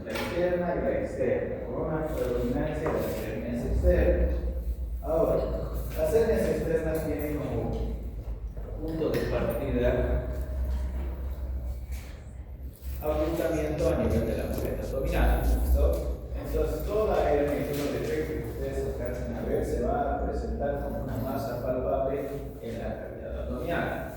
la interna y la externa, con una predominancia de las hernias externas. Ahora, las hernias externas tienen como punto de partida abultamiento a nivel de la pared abdominal. ¿Listo? Entonces, toda hernia que uno detecte que ustedes alcancen a ver se va a presentar como una masa palpable en la cavidad abdominal.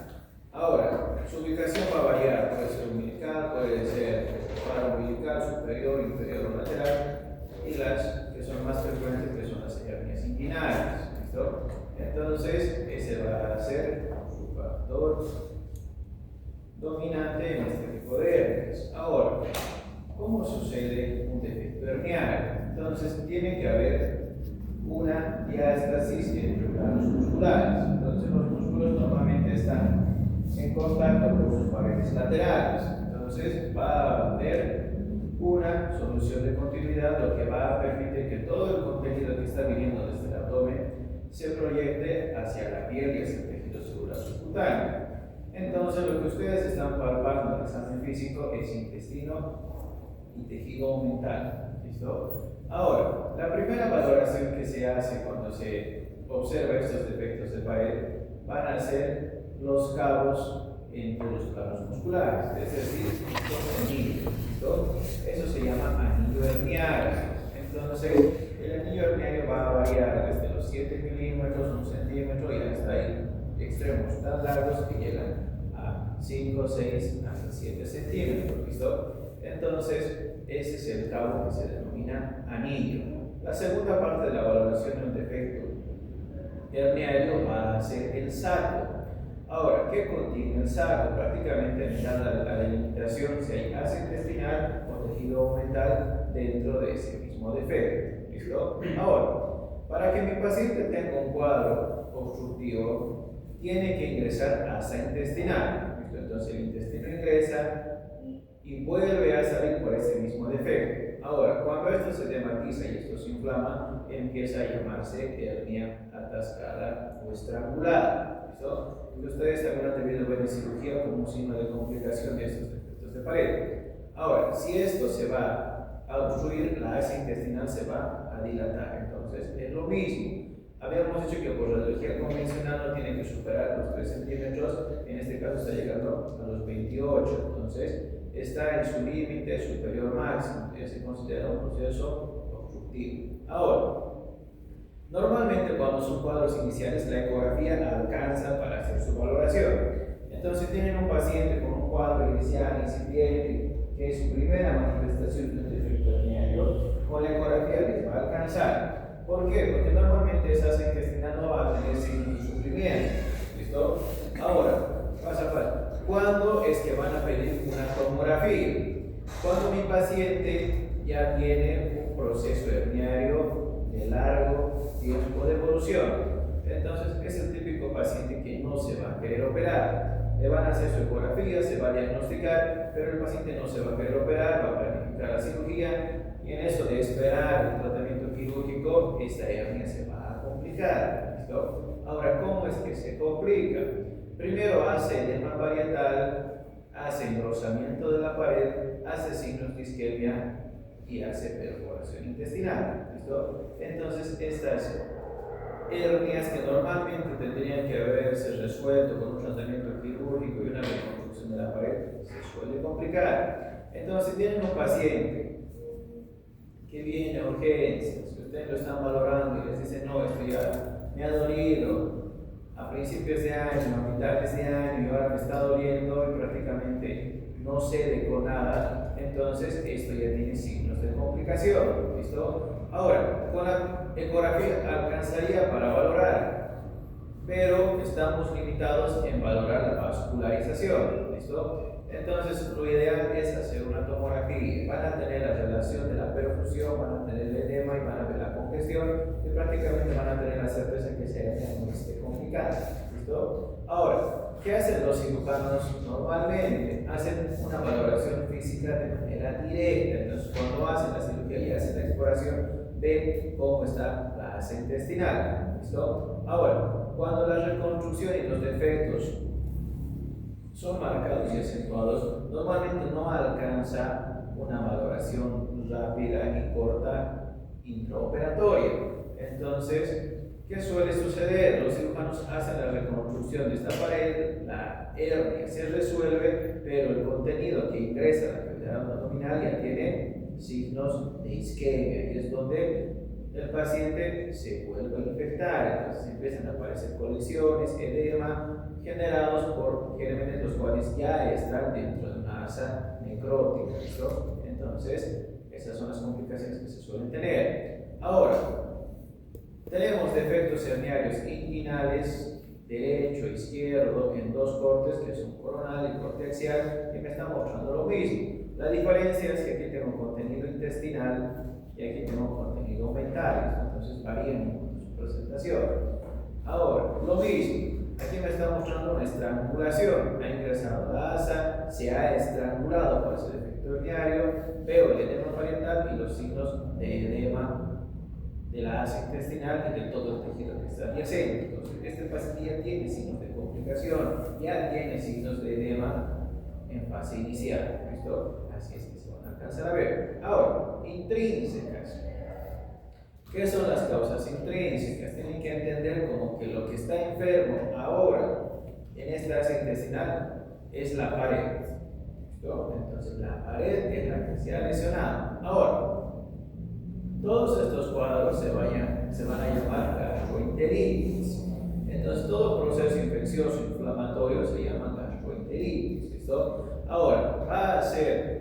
Ahora, su ubicación va a variar, puede ser umbilical, puede ser paraumbilical, superior, inferior o lateral, y las que son más frecuentes que son las hernias inguinales. ¿Listo? Entonces, ese va a ser su factor dominante en este tipo de hernias. Ahora, ¿cómo sucede un defecto herniario? Entonces, tiene que haber una diástasis entre planos musculares. Entonces, los músculos normalmente están en contacto con sus paredes laterales. Entonces, va a haber una solución de continuidad, lo que va a permitir que todo el contenido que está viniendo desde el abdomen se proyecte hacia la piel y hacia el tejido celular subcutáneo. Entonces, lo que ustedes están palpando en el examen físico es intestino y tejido mental. ¿Listo? Ahora, la primera valoración que se hace cuando se observa estos defectos de pared van a ser los cabos entre los planos musculares, es decir, los anillos. ¿Listo? Eso se llama anillo herniario. Entonces, el anillo herniario va a variar desde los 7 milímetros, 1 centímetro y hasta ahí extremos tan largos que llegan a 5, 6, hasta 7 centímetros. ¿Listo? Entonces, ese es el cabo que se denomina anillo. La segunda parte de la valoración de un defecto herniario va a ser el saco. Ahora, ¿qué contiene el saco? Prácticamente en la delimitación si hay asa intestinal o tejido mental dentro de ese mismo defecto. ¿Listo? Ahora, para que mi paciente tenga un cuadro obstructivo, tiene que ingresar asa intestinal. ¿Listo? Entonces el intestino ingresa y vuelve a salir por ese mismo defecto. Ahora, cuando esto se dematiza y esto se inflama, empieza a llamarse hernia atascada o estrangulada. ¿Listo? Y ustedes también han debido ver en cirugía como un signo de complicación de estos defectos de pared. Ahora, si esto se va a obstruir, la asa intestinal se va a dilatar. Entonces, es lo mismo. Habíamos dicho que por radiología convencional no tiene que superar los 3 centímetros, en este caso está llegando a los 28. Entonces, está en su límite superior máximo, que se considera un proceso obstructivo. Ahora, normalmente cuando son cuadros iniciales, la ecografía alcanza para hacer su valoración. Entonces, si tienen un paciente con un cuadro inicial incipiente, que es su primera manifestación de un defecto herniario, con la ecografía les va a alcanzar. ¿Por qué? Porque normalmente esa asa intestinal no va a tener signos de sufrimiento. ¿Listo? Ahora, pasa para. ¿Cuándo es que van a pedir una tomografía? Cuando mi paciente ya tiene un proceso herniario de largo tiempo de evolución. Entonces, es el típico paciente que no se va a querer operar. Le van a hacer su ecografía, se va a diagnosticar, pero el paciente no se va a querer operar, va a planificar la cirugía, y en eso de esperar el tratamiento quirúrgico, esta hernia se va a complicar. ¿Listo? Ahora, ¿cómo es que se complica? Primero hace edema parietal, hace engrosamiento de la pared, hace signos de isquemia y hace perforación intestinal. ¿Listo? Entonces, estas hernias que normalmente tendrían que haberse resuelto con un tratamiento quirúrgico y una reconstrucción de la pared, se suele complicar. Entonces, si tienen un paciente que viene a urgencias, que ustedes lo están valorando y les dicen, no, esto ya me ha dolido a principios de año, a mitades de año, y ahora me está doliendo y prácticamente no cede con nada, entonces esto ya tiene signos de complicación. ¿Listo? Ahora, con la ecografía alcanzaría para valorar, pero estamos limitados en valorar la vascularización. ¿Listo? Entonces, lo ideal es hacer una tomografía. Van a tener la relación de la perfusión, van a tener el edema y van a ver la congestión, y prácticamente van a tener la certeza que esa hernia no esté complicada. ¿Listo? Ahora, ¿qué hacen los cirujanos normalmente? Hacen una valoración física de manera directa. Entonces, cuando hacen la cirugía y hacen la exploración, ven cómo está la asa intestinal. ¿Listo? Ahora, cuando la reconstrucción y los defectos son marcados y acentuados, normalmente no alcanza una valoración rápida y corta intraoperatoria. Entonces, ¿qué suele suceder? Los cirujanos hacen la reconstrucción de esta pared, la hernia se resuelve, pero el contenido que ingresa a la cavidad abdominal ya tiene signos de isquemia, y es donde el paciente se vuelve a infectar. Entonces empiezan a aparecer colisiones, edema, generados por gérmenes los cuales ya están dentro de una asa necrótica. ¿Listo? Entonces, esas son las complicaciones que se suelen tener. Ahora, tenemos defectos herniarios inguinales, derecho e izquierdo, en dos cortes que son coronal y corte axial, y me está mostrando lo mismo. La diferencia es que aquí tengo contenido intestinal y aquí tengo contenido aumentario, entonces varían un poco su presentación. Ahora, lo mismo, aquí me está mostrando una estrangulación, ha ingresado la asa, se ha estrangulado por ese defecto herniario, veo el edema parietal y los signos de edema de la asa intestinal y de todo el tejido que está adyacente. Entonces, este paciente ya tiene signos de complicación, ya tiene signos de edema en fase inicial. ¿Listo? Así es que se van a alcanzar a ver. Ahora, intrínsecas. ¿Qué son las causas intrínsecas? Tienen que entender como que lo que está enfermo ahora en esta asa intestinal es la pared. ¿Listo? Entonces, la pared es la que se ha lesionado. Ahora, todos estos cuadros se van a llamar gastroenteritis. Entonces, todo proceso infeccioso inflamatorio se llama gastroenteritis. ¿Listo? Ahora, va a ser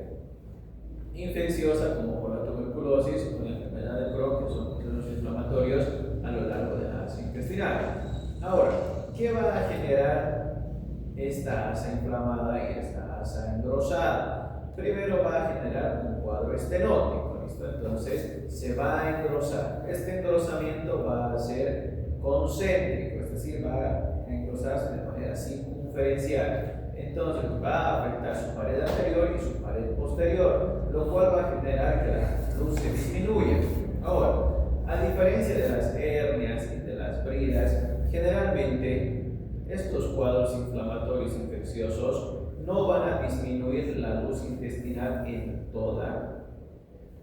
infecciosa como por la tuberculosis o con la enfermedad de Crohn, que son procesos inflamatorios a lo largo de la asa intestinal. Ahora, ¿qué va a generar esta asa inflamada y esta asa engrosada? Primero va a generar un cuadro estenótico. Entonces se va a engrosar. Este engrosamiento va a ser concéntrico, es decir, va a engrosarse de manera circunferencial. Entonces va a afectar su pared anterior y su pared posterior, lo cual va a generar que la luz se disminuya. Ahora, a diferencia de las hernias y de las bridas, generalmente estos cuadros inflamatorios infecciosos no van a disminuir la luz intestinal en toda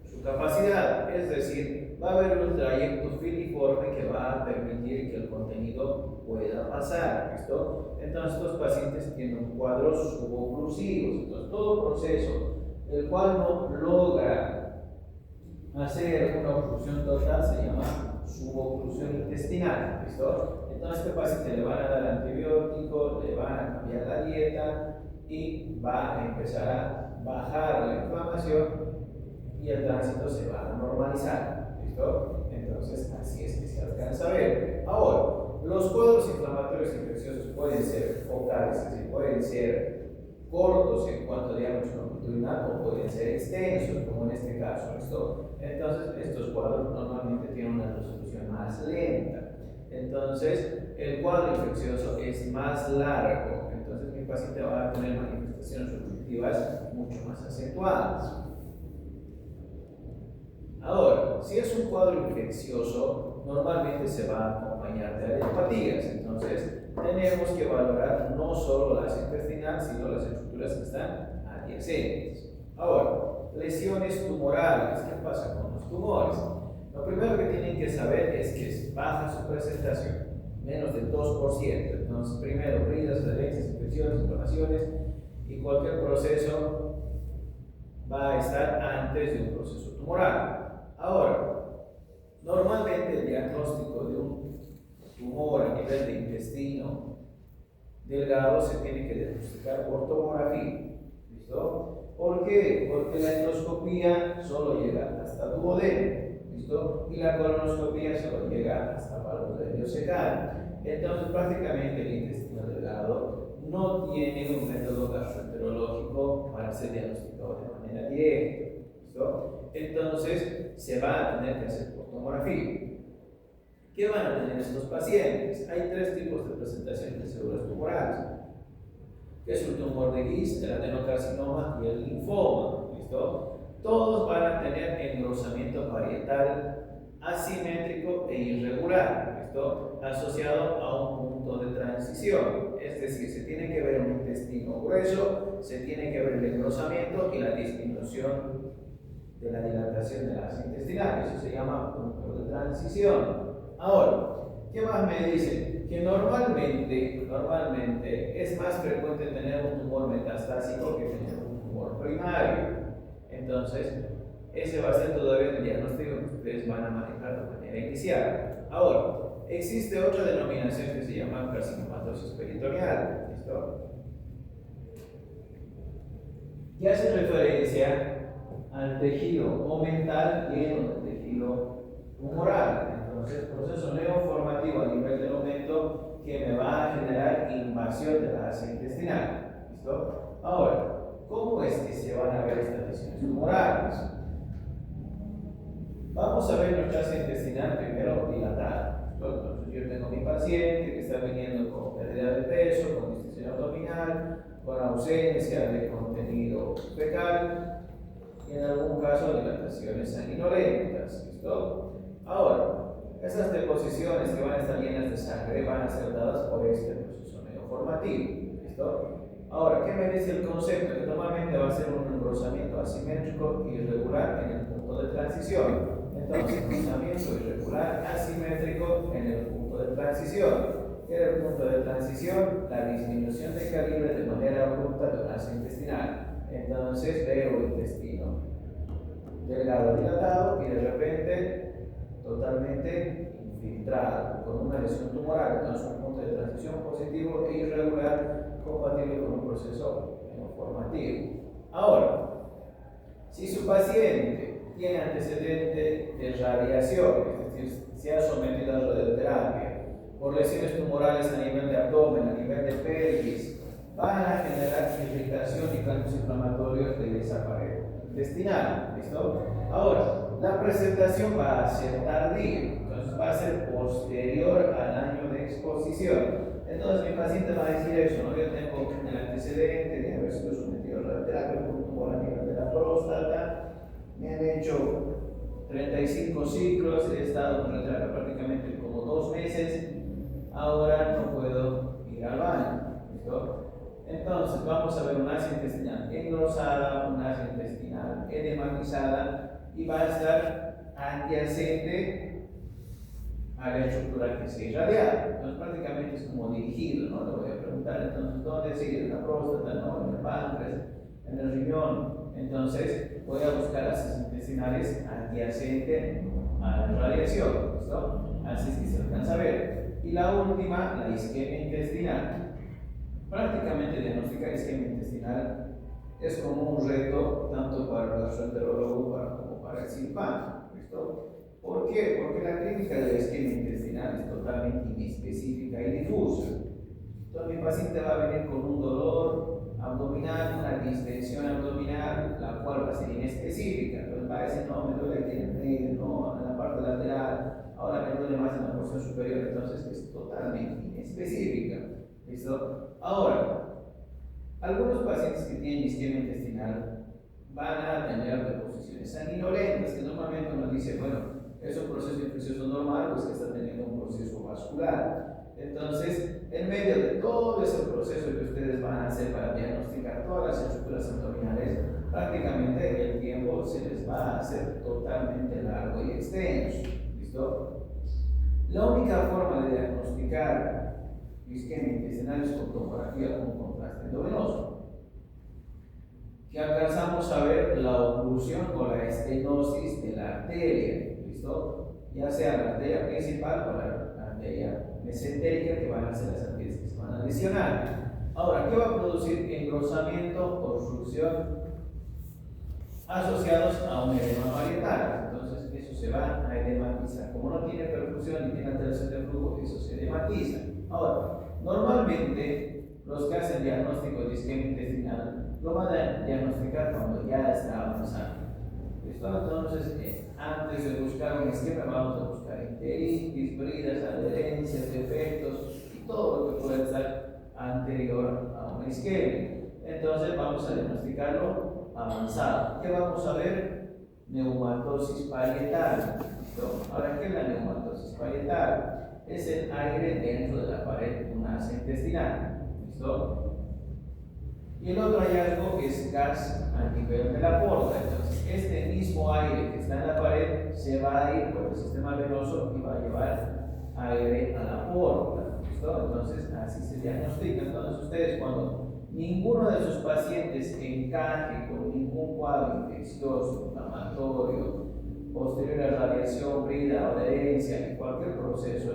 su capacidad, es decir, va a haber un trayecto filiforme que va a permitir que el contenido pueda pasar. ¿Listo? Entonces, estos pacientes tienen cuadros suboclusivos. Entonces, todo proceso el cual no logra hacer una oclusión total se llama suboclusión intestinal. ¿Listo? Entonces, a este paciente le van a dar antibiótico, le van a cambiar la dieta y va a empezar a bajar la inflamación y el tránsito se va a normalizar. ¿Listo? Entonces, así es que se alcanza a ver. Ahora, los cuadros inflamatorios infecciosos pueden ser focales, es decir, pueden ser cortos en cuanto a diámetro longitudinal o pueden ser extensos, como en este caso. ¿Listo? Entonces, estos cuadros normalmente tienen una resolución más lenta. Entonces, el cuadro infeccioso es más largo. Entonces, mi paciente va a tener manifestaciones oclusivas mucho más acentuadas. Ahora, si es un cuadro infeccioso, normalmente se va a acompañar de adenopatías. Entonces, tenemos que valorar no solo la asa intestinal, sino las estructuras que están adyacentes. Ahora, lesiones tumorales. ¿Qué pasa con los tumores? Lo primero que tienen que saber es que es baja su presentación, menos del 2%. Entonces, primero, bridas, adherencias, infecciones, inflamaciones y cualquier proceso va a estar antes de un proceso tumoral. Ahora, normalmente el diagnóstico de un tumor a nivel de intestino delgado se tiene que diagnosticar por tomografía. ¿Listo? ¿Por qué? Porque la endoscopía solo llega hasta duodeno. ¿Listo? Y la colonoscopía solo llega hasta válvula ileocecal. Entonces, prácticamente el intestino delgado no tiene un método gastroenterológico para ser diagnosticado de manera directa. ¿Listo? Entonces, se va a tener que hacer por tomografía. ¿Qué van a tener estos pacientes? Hay tres tipos de presentaciones de células tumorales, que es el tumor de Gis, el adenocarcinoma y el linfoma. ¿Listo? Todos van a tener engrosamiento parietal asimétrico e irregular, ¿listo? Asociado a un punto de transición. Es decir, se tiene que ver un intestino grueso, se tiene que ver el engrosamiento y la disminución de la dilatación de la asa intestinal. Eso se llama punto de transición. Ahora, ¿qué más me dice? Que normalmente es más frecuente tener un tumor metastásico que tener un tumor primario. Entonces, ese va a ser todavía el diagnóstico que ustedes van a manejar de manera inicial. Ahora, existe otra denominación que se llama carcinomatosis peritoneal. ¿Listo? Que hace referencia al tejido omental lleno de tejido tumoral. Entonces, proceso neoformativo a nivel del omento que me va a generar invasión de la asa intestinal. ¿Listo? Ahora, ¿cómo es que se van a ver estas lesiones tumorales? Vamos a ver nuestra asa intestinal primero dilatada. Entonces, yo tengo mi paciente que está viniendo con pérdida de peso, con distensión abdominal, con ausencia de contenido fecal y en algún caso dilataciones sanguinolentas. ¿Listo? Ahora, esas deposiciones que van a estar llenas de sangre van a ser dadas por este proceso neoformativo. ¿Listo? Ahora, ¿qué me dice el concepto? Que normalmente va a ser un engrosamiento asimétrico y irregular en el punto de transición. Entonces, engrosamiento irregular asimétrico en el punto de transición. ¿Qué es el punto de transición? La disminución de calibre de manera abrupta de la asa intestinal. Entonces, veo el intestino delgado dilatado y de repente totalmente infiltrado con una lesión tumoral. Entonces, un punto de transición positivo e irregular compatible con un proceso neoformativo. Ahora, si su paciente tiene antecedente de radiación, es decir, se ha sometido a radioterapia por lesiones tumorales a nivel de abdomen, a nivel de pelvis, van a generar irritación y cambios inflamatorios de esa pared intestinal. ¿Listo? Ahora, la presentación va a ser tardía, entonces va a ser posterior al año de exposición. Entonces mi paciente va a decir eso, ¿no? Yo tengo el antecedente de haber sido sometido a radioterapia por un tumor a nivel de la próstata, me han hecho 35 ciclos, he estado con radioterapia prácticamente como 2 meses, ahora no puedo ir al baño. ¿Listo? Entonces vamos a ver una asa intestinal engrosada, una asa intestinal edematizada y va a estar adyacente a la estructura que se irradia. Entonces prácticamente es como dirigido, ¿no? Le voy a preguntar entonces dónde sigue, en la próstata, no, en el páncreas, en el riñón. Entonces voy a buscar asas intestinales adyacentes a la radiación. ¿Listo? Así es que se alcanza a ver. Y la última, la isquemia intestinal. Prácticamente diagnosticar isquemia intestinal es como un reto tanto para el gastroenterólogo como para el cirujano. ¿Listo? ¿Por qué? Porque la clínica de la isquemia intestinal es totalmente inespecífica y difusa. Entonces mi paciente va a venir con un dolor abdominal, una distensión abdominal, la cual va a ser inespecífica. Entonces va a decir, no, me duele aquí en el medio, no, en la parte lateral, ahora me duele más en la porción superior. Entonces es totalmente inespecífica. ¿Listo? Ahora, algunos pacientes que tienen isquemia intestinal van a tener deposiciones sanguinolentas, que normalmente uno dice, bueno, es un proceso infeccioso normal, pues que está teniendo un proceso vascular. Entonces, en medio de todo ese proceso que ustedes van a hacer para diagnosticar todas las estructuras abdominales, prácticamente el tiempo se les va a hacer totalmente largo y extenso. ¿Listo? La única forma de diagnosticar isquemia intestinal es con tomografía con contraste endovenoso, que alcanzamos a ver la oclusión o la estenosis de la arteria. ¿Listo? Ya sea la arteria principal o la arteria mesentérica, que van a ser las arterias que se van a lesionar. Ahora, ¿qué va a producir? Engrosamiento, obstrucción asociados a un edema parietal. Entonces, eso se va a edematizar. Como no tiene perfusión ni tiene alteración de flujo, eso se edematiza. Ahora, normalmente los que hacen diagnóstico de isquemia intestinal lo van a diagnosticar cuando ya está avanzando. ¿Listo? Entonces, antes de buscar un isquemia, vamos a buscar enteritis, bridas, adherencias, defectos y todo lo que pueda estar anterior a una isquemia. Entonces, vamos a diagnosticarlo avanzado. ¿Qué vamos a ver? Neumatosis parietal. ¿Listo? Ahora, ¿qué es la neumatosis parietal? Es el aire dentro de la pared de una asa intestinal. ¿Listo? Y el otro hallazgo es gas a nivel de la porta. Entonces, este mismo aire que está en la pared se va a ir por el sistema venoso y va a llevar aire a la fórmula. ¿Listo? Entonces, así se diagnostica. Entonces, ustedes cuando ninguno de sus pacientes encaje con ningún cuadro infeccioso, inflamatorio, posterior a radiación, brida o adherencia, en cualquier proceso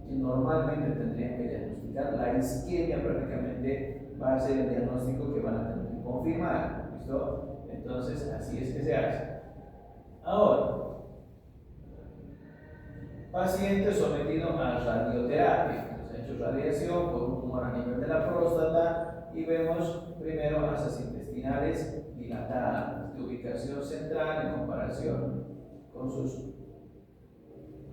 que normalmente tendrían que diagnosticar, la isquemia prácticamente va a ser el diagnóstico que van a tener que confirmar. ¿Listo? Entonces, así es que se hace. Ahora, paciente sometido a radioterapia. Se ha hecho radiación por un tumor a nivel de la próstata y vemos primero asas intestinales dilatadas, de ubicación central en comparación con sus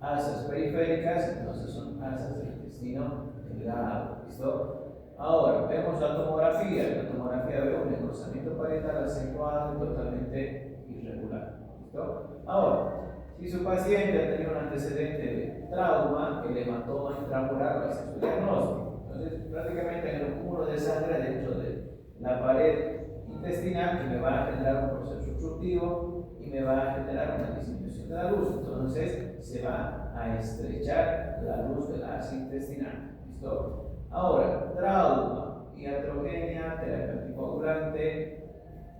asas periféricas, entonces son asas del intestino delgado. ¿Listo? Ahora, vemos la tomografía. En la tomografía veo un engrosamiento parietal acentuado y totalmente irregular. ¿Listo? Ahora, si su paciente ha tenido un antecedente de trauma, el hematoma intramural va a ser su diagnóstico. Entonces, prácticamente hay un cúmulo de sangre dentro de la pared intestinal que me va a generar un proceso obstructivo y me va a generar una disminución de la luz. Entonces, se va a estrechar la luz de la asa intestinal. ¿Listo? Ahora, trauma, iatrogenia, terapia anticoagulante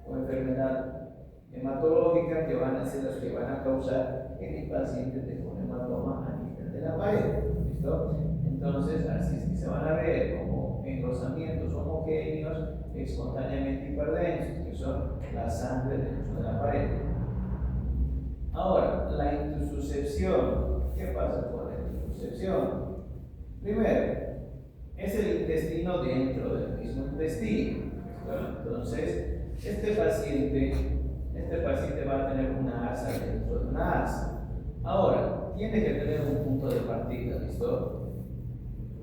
o enfermedad hematológica que van a ser las que van a causar que mi paciente tenga un hematoma a nivel de la pared. ¿Listo? Entonces, así es que se van a ver como engrosamientos homogéneos espontáneamente hiperdensos, que son la sangre dentro de la pared. Ahora, la intususcepción. ¿Qué pasa con la intususcepción? Primero, es el intestino dentro del mismo intestino. Entonces, este paciente va a tener una asa dentro de una asa. Ahora, tiene que tener un punto de partida, ¿listo?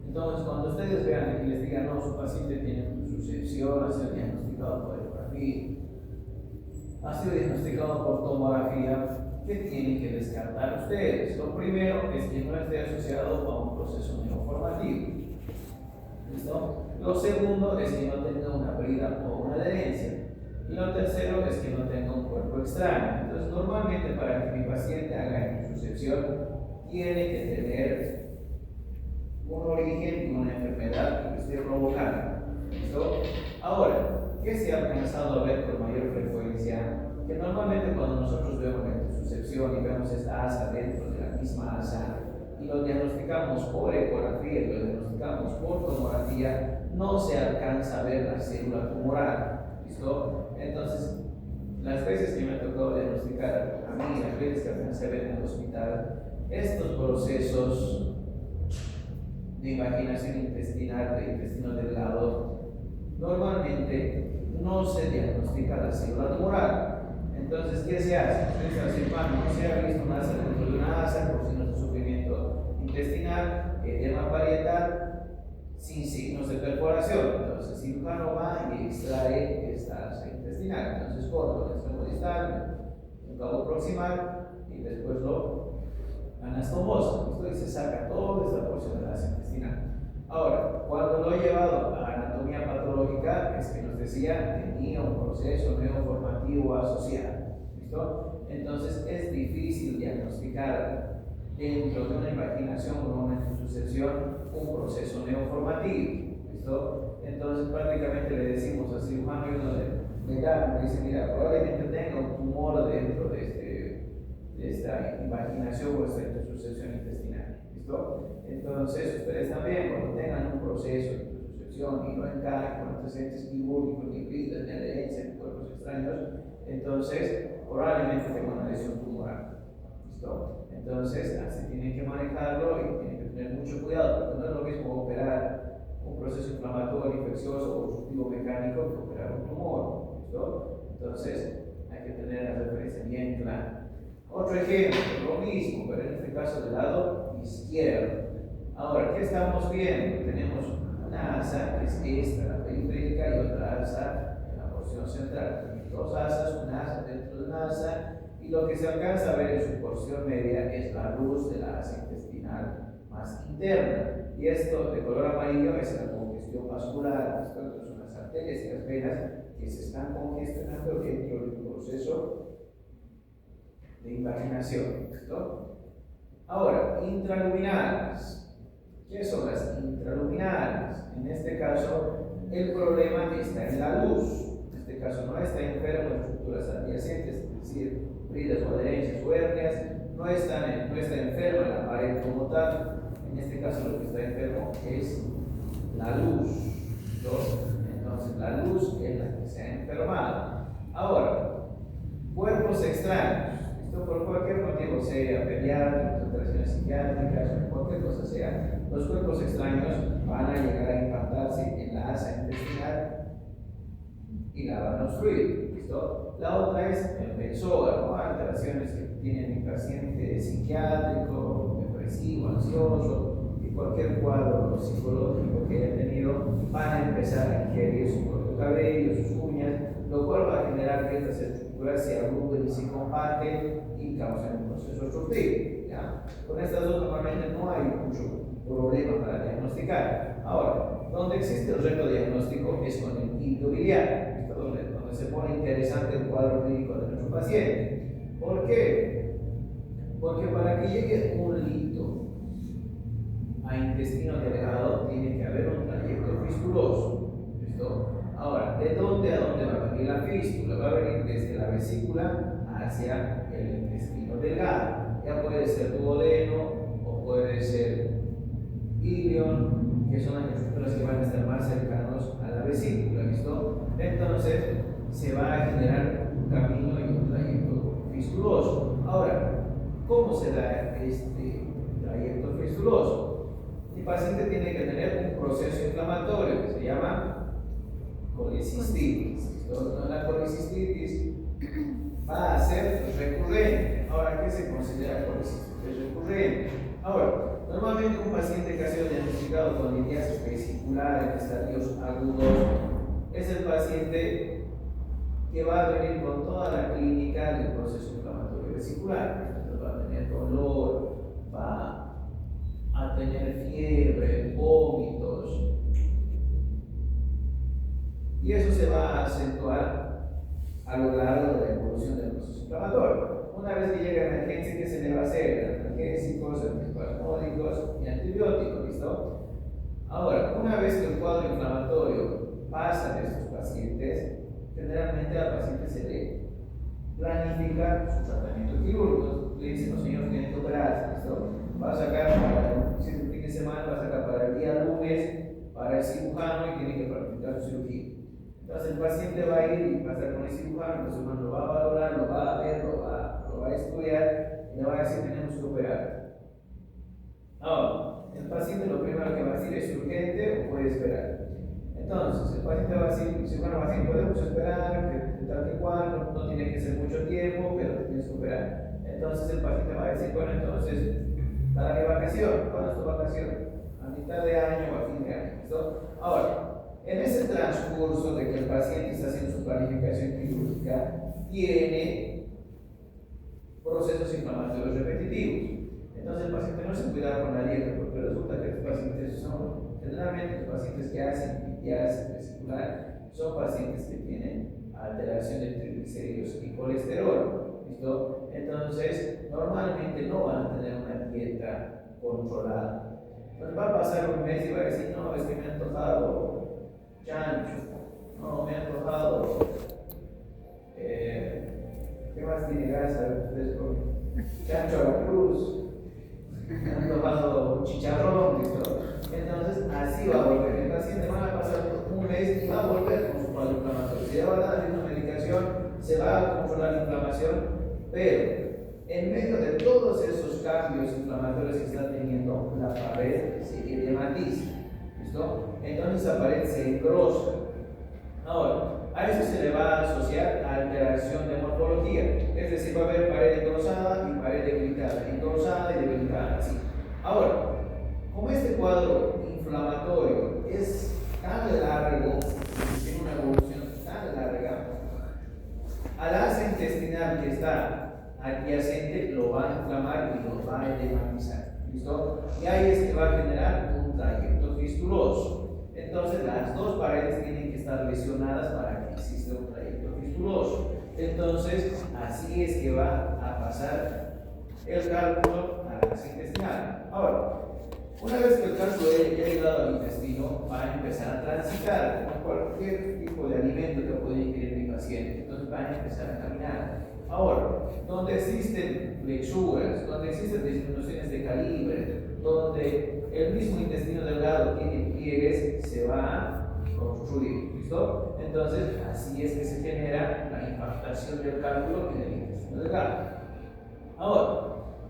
Entonces, cuando ustedes vean y les digan, no, su paciente tiene intususcepción, ha sido diagnosticado por ecografía, ha sido diagnosticado por tomografía, ¿qué tienen que descartar ustedes? Lo primero es que no esté asociado a un proceso neoformativo. ¿Listo? Lo segundo es que no tenga una brida o una adherencia. Y lo tercero es que no tenga un cuerpo extraño. Entonces, normalmente para que mi paciente haga intususcepción, tiene que tener un origen y una enfermedad que lo esté provocando. ¿Listo? Ahora, ¿qué se ha alcanzado a ver con mayor frecuencia? Que normalmente cuando nosotros vemos la intususcepción y vemos esta asa dentro de la misma asa y lo diagnosticamos por ecografía y lo diagnosticamos por tomografía, no se alcanza a ver la célula tumoral. ¿Listo? Entonces, las veces que me ha tocado diagnosticar a mí, las veces que alcancé a ver en el hospital, estos procesos de invaginación intestinal, de intestino delgado, normalmente no se diagnostica la célula tumoral. Entonces, ¿qué se hace? Ustedes dicen, no se ha visto una asa dentro de una asa por signos de sufrimiento intestinal, edema parietal, sin signos de perforación. Entonces, el cirujano va y extrae esta asa intestinal. Entonces, corto el extremo distal, el cabo proximal y después lo anastomosa. Esto y se saca toda esta porción de la asa intestinal. Ahora, cuando lo he llevado a anatomía patológica, es que nos decía tenía un proceso neoformativo asociado. ¿Listo? Entonces, es difícil diagnosticar dentro de una invaginación con una intususcepción un proceso neoformativo. ¿Listo? Entonces, prácticamente le decimos al cirujano y uno le da, me dice, mira, probablemente tenga un tumor dentro de esta invaginación o esta intususcepción intestinal. ¿Listo? Entonces, ustedes también, cuando tengan un proceso de intususcepción y no encajen con antecedentes quirúrgicos, ni bridas, ni adherencia, ni cuerpos extraños, entonces probablemente tengan una lesión tumoral. ¿Listo? Entonces, así tienen que manejarlo y tienen que tener mucho cuidado, porque no es lo mismo operar un proceso inflamatorio, infeccioso o obstructivo mecánico que operar un tumor. ¿Listo? Entonces, hay que tener la referencia bien clara. Otro ejemplo, lo mismo, pero en este caso del lado izquierdo. Ahora, ¿qué estamos viendo? Tenemos una asa que es esta, la periférica, y otra asa en la porción central. Dos asas, una asa dentro de una asa, y lo que se alcanza a ver en su porción media es la luz de la asa intestinal más interna. Y esto de color amarillo es la congestión vascular. Esto son las arterias y las venas que se están congestionando dentro del proceso de imaginación. ¿Listo? Ahora, intraluminales. ¿Qué son las intraluminales? En este caso, el problema está en la luz. En este caso, no está enfermo en estructuras adyacentes, es decir, bridas o adherencias o hernias, no está enferma la pared como tal. En este caso, lo que está enfermo es la luz. ¿No? Entonces, la luz es la que se ha enfermado. Ahora, cuerpos extraños. Esto por cualquier motivo, sea pediátrico, operaciones psiquiátricas, cualquier cosa sea, los cuerpos extraños van a llegar a impactarse en la asa intestinal y la van a obstruir. ¿Listo? La otra es el pensógrafo, ¿no? Alteraciones que tiene mi paciente psiquiátrico, depresivo, ansioso y cualquier cuadro psicológico que haya tenido, van a empezar a ingerir su propio cabello, sus uñas, lo cual va a generar que estas estructuras se agrupen y se compacten y causen un proceso obstructivo. ¿Ya? Con estas dos normalmente no hay mucho problema para diagnosticar. Ahora, donde existe el reto diagnóstico es con el liquio biliar, donde se pone interesante el cuadro clínico de nuestro paciente. ¿Por qué? Porque para que llegue un líquido a intestino delgado tiene que haber un trayecto fistuloso. ¿Listo? Ahora, ¿de dónde a dónde va a venir la fístula? Va a venir desde la vesícula hacia el intestino delgado. Ya puede ser duodeno o puede ser ilion, que son las estructuras que van a estar más cercanos a la vesícula. ¿Listo? Entonces, se va a generar un camino y un trayecto fistuloso. Ahora, ¿cómo se da este trayecto fistuloso? El paciente tiene que tener un proceso inflamatorio que se llama colicistitis. La colicistitis va a ser recurrente. Ahora, ¿qué se considera colicistitis recurrente? Ahora, normalmente un paciente que ha sido diagnosticado con litiasis vesicular en estadios agudos es el paciente que va a venir con toda la clínica del proceso inflamatorio vesicular. Entonces va a tener dolor, va a tener fiebre, vómitos, y eso se va a acentuar a lo largo de la evolución del proceso inflamatorio. Una vez que llega a emergencia, ¿qué se le va a hacer? Analgésicos, antiespasmódicos y antibióticos. ¿Listo? Ahora, una vez que el cuadro inflamatorio pasa de estos pacientes, generalmente al paciente se le planifica su tratamiento quirúrgico. Le dicen los señores tienen que operarse. ¿Listo? Va a sacar para si es el fin de semana, va a sacar para el día lunes para el cirujano y tiene que planificar su cirugía. Entonces el paciente va a ir y va a estar con el cirujano lo va a valorar, lo va a ver, lo va a estudiar y le va a decir tenemos que operar. Ahora, el paciente lo primero que va a decir es urgente o puede esperar. Entonces el paciente va a decir, el cirujano va a decir podemos esperar, que tal que cual, no tiene que ser mucho tiempo, pero tienes que operar. Entonces el paciente va a decir, bueno, entonces, para mi vacación, ¿cuándo es tu vacación? A mitad de año o a fin de año. ¿Listo? Ahora, en ese transcurso de que el paciente está haciendo su planificación quirúrgica, tiene procesos inflamatorios repetitivos. Entonces el paciente no se cuida con la dieta, porque resulta que los pacientes son, generalmente los pacientes que hacen litiasis vesicular, son pacientes que tienen alteración de triglicéridos y colesterol. ¿Listo? Entonces, normalmente no van a tener una dieta controlada. Entonces va a pasar un mes y va a decir, no, es que me ha antojado chancho, no, me ha antojado, ¿qué más tiene grasa? Chancho a la cruz, me ha antojado un chicharrón, ¿listo? Entonces así va a volver, el paciente va a pasar un mes y va a volver con su cuadro inflamatorio. Se le va a dar una medicación, se va a controlar la inflamación, pero en medio de todos esos cambios inflamatorios que está teniendo, la pared se edematiza. ¿Listo? Entonces esa pared se engrosa. Ahora, a eso se le va a asociar alteración de morfología, es decir, va a haber pared engrosada y pared debilitada, engrosada y debilitada, así. Ahora, como este cuadro inflamatorio es tan largo, tiene una evolución tan larga, al asa intestinal que está adyacente lo va a inflamar y lo va a edematizar. ¿Listo? Y ahí es que va a generar un trayecto fistuloso. Entonces las dos paredes tienen que estar lesionadas para que exista un trayecto fistuloso. Entonces así es que va a pasar el cálculo a la masa intestinal. Ahora, una vez que el cálculo haya llegado al intestino, va a empezar a transitar con cualquier tipo de alimento que pueda ingerir mi paciente. Entonces va a empezar a caminar. Ahora, donde existen lechugas, donde existen disminuciones de calibre, donde el mismo intestino delgado tiene pliegues, se va a construir. ¿Listo? Entonces, así es que se genera la impactación del cálculo en el intestino delgado. Ahora,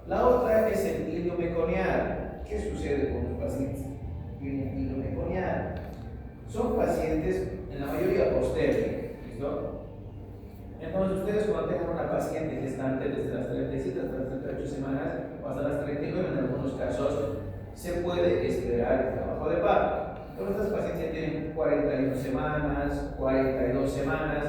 la otra es el hilio meconial. ¿Qué sucede con los pacientes que tienen hilio meconial? Son pacientes, en la mayoría, postériores. ¿Listo? Entonces, ustedes cuando tengan una paciente gestante desde las 37 hasta las 38 semanas o hasta las 39 en algunos casos, se puede esperar el trabajo de parto. Entonces, estas pacientes tienen 41 semanas, 42 semanas,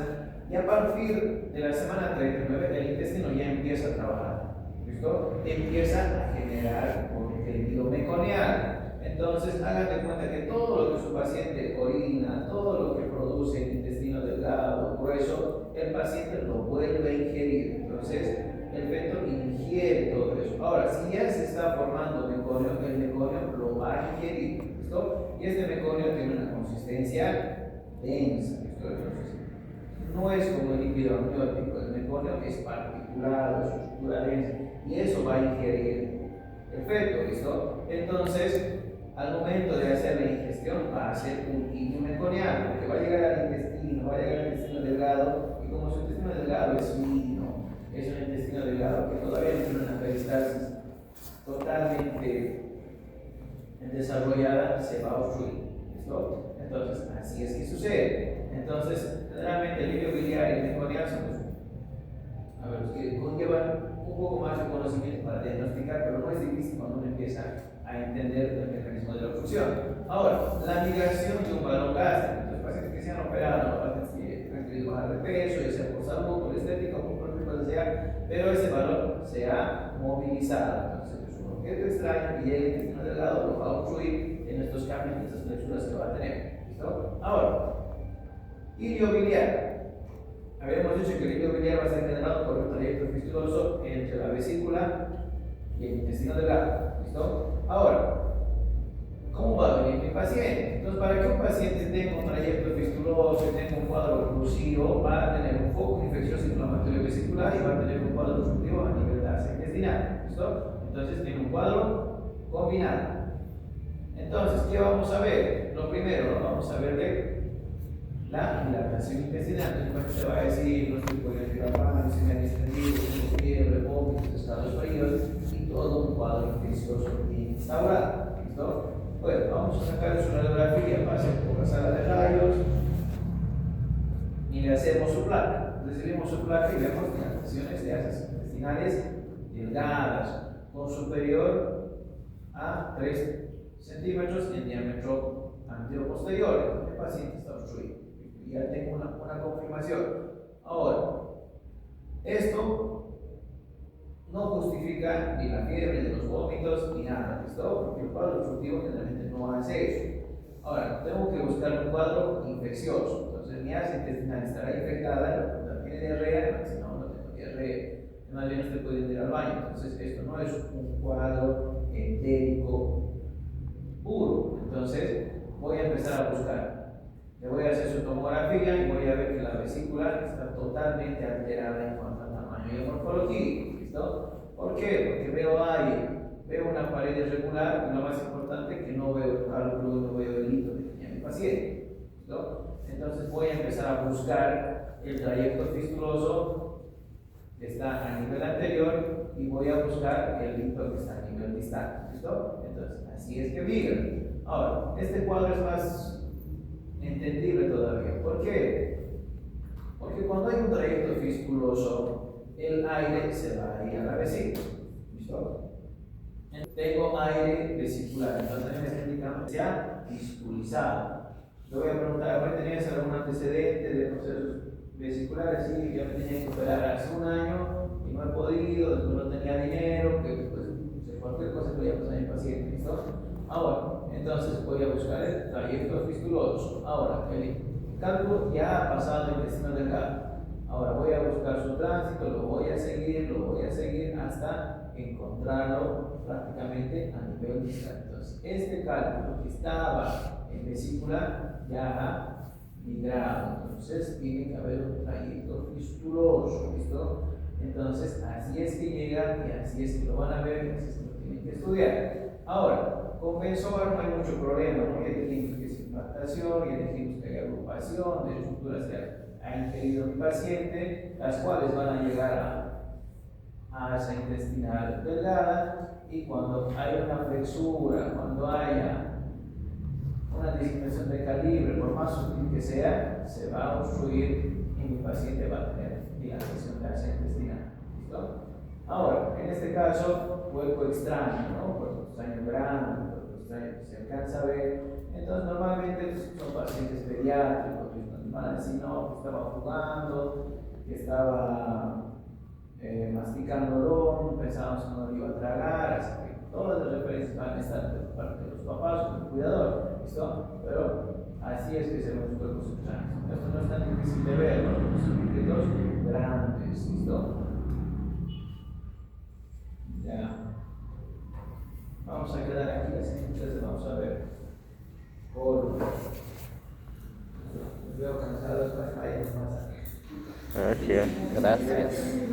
y a partir de la semana 39 el intestino ya empieza a trabajar. ¿Listo? Empieza a generar contenido meconial. Entonces, hagan de cuenta que todo lo que su paciente orina, todo lo que produce el intestino delgado, grueso, el paciente lo vuelve a ingerir. Entonces, el feto ingiere todo eso. Ahora, si ya se está formando meconio, el meconio lo va a ingerir. ¿Listo? Y este meconio tiene una consistencia densa. ¿Listo? Entonces, no es como el líquido amniótico, el meconio es particulado, es estructura densa, y eso va a ingerir el feto. ¿Listo? Entonces, al momento de hacer la ingestión va a ser un hilio meconial, porque va a llegar al intestino, va a llegar al intestino delgado, y como su intestino delgado es fino, es un intestino delgado que todavía no tiene una peristalsis totalmente desarrollada, se va a obstruir. ¿Listo? Entonces, así es que sucede. Entonces, generalmente el hilio biliar y el meconial son los que conllevan un poco más de conocimiento para diagnosticar, pero no es difícil cuando uno empieza a entender el mecanismo de la obstrucción. Ahora, la migración de un balón gástrico. Los pacientes que se han operado, los pacientes que han querido bajar de peso, ya sea por salud, por estética o por cualquier cosa sea, pero ese balón se ha movilizado. Entonces, es un objeto extraño y el intestino delgado lo va a obstruir en estos cambios, en estas flexuras que va a tener. ¿Listo? Ahora, hilio biliar. Habíamos dicho que el hilio biliar va a ser generado por un trayecto fistuloso entre la vesícula y el intestino delgado. ¿Listo? Ahora, ¿cómo va a venir mi paciente? Entonces, para que un paciente tenga un trayecto fistuloso y tenga un cuadro oclusivo, va a tener un foco infeccioso inflamatorio vesicular y va a tener un cuadro obstructivo a nivel de asa intestinal. ¿Listo? Entonces, tiene un cuadro combinado. Entonces, ¿qué vamos a ver? Lo primero, vamos a ver de la dilatación intestinal. Entonces, se va a decir, no estoy podiendo ir al baño, se me ha distendido, tengo fiebre, vómitos, estados fríos y todo un cuadro infeccioso instaurado. ¿Listo? Bueno, vamos a sacar su radiografía, pase por la sala de rayos y le hacemos su placa. Recibimos su placa y vemos dilataciones de asas intestinales delgadas, con superior a 3 centímetros en diámetro anteroposterior. El paciente está obstruido. Ya tengo una confirmación. Ahora, esto no justifica ni la fiebre, ni los vómitos, ni nada. ¿Listo? Porque el cuadro obstructivo generalmente no hace eso. Ahora, tengo que buscar un cuadro infeccioso. Entonces, mi asa intestinal estará infectada, tiene diarrea, si no, no tengo diarrea. Más bien usted puede ir al baño. Entonces, esto no es un cuadro entérico puro. Entonces, voy a empezar a buscar. Le voy a hacer su tomografía y voy a ver que la vesícula está totalmente alterada en cuanto al tamaño y a morfología. ¿Listo? ¿Por qué? Porque veo una pared irregular y lo más importante que no veo el cálculo, no veo el hito que tenía mi paciente. ¿Listo? Entonces voy a empezar a buscar el trayecto fistuloso que está a nivel anterior y voy a buscar el hito que está a nivel distal. ¿Listo? Entonces, así es que miren. Ahora, este cuadro es más entendible todavía. ¿Por qué? Porque cuando hay un trayecto fistuloso, el aire se va a ir a la vesícula. ¿Listo? Tengo aire vesicular, entonces me está indicando que se ha fistulizado. Le voy a preguntar, ¿tenías algún antecedente de procesos vesiculares? Sí, yo me tenía que operar hace un año y no he podido, después no tenía dinero, que pues, cualquier cosa que voy a pasar a mi paciente. ¿Listo? Ahora, entonces voy a buscar el trayecto fistuloso. Ahora, el cálculo ya ha pasado el intestino delgado. Ahora voy a buscar su tránsito, lo voy a seguir encontrarlo prácticamente a nivel distal. Entonces, este cálculo que estaba en vesícula ya ha migrado, entonces tiene que haber un trayecto fistuloso, ¿listo? Entonces, así es que llegan y así es que lo van a ver y así es que lo tienen que estudiar. Ahora, con Benzoar no hay mucho problema, ¿no? Ya dijimos que es impactación, ya dijimos que hay agrupación de estructuras que ha ingerido el paciente, las cuales van a llegar a asa intestinal delgada, y cuando hay una flexura, cuando haya una disminución de calibre, por más sutil que sea, se va a obstruir y mi paciente va a tener dilatación de asa intestinal. ¿Listo? Ahora, en este caso, cuerpo extraño, ¿no? Cuerpo extraño grande, cuerpo extraño que se alcanza a ver. Entonces, normalmente son pacientes pediátricos, que nos van a decir, no, que estaba jugando, que estaba masticándolo, pensamos que no lo iba a tragar, así que todas las referencias van a estar por parte de los papás o del cuidador, ¿listo? Pero así es que se ven los cuerpos extraños. Esto no es tan difícil de ver, ¿no? Son líquidos grandes, ¿listo? Ya. Vamos a quedar aquí, así que ustedes vamos a ver. Por... Los veo cansados, para que vayan más. Ok, gracias.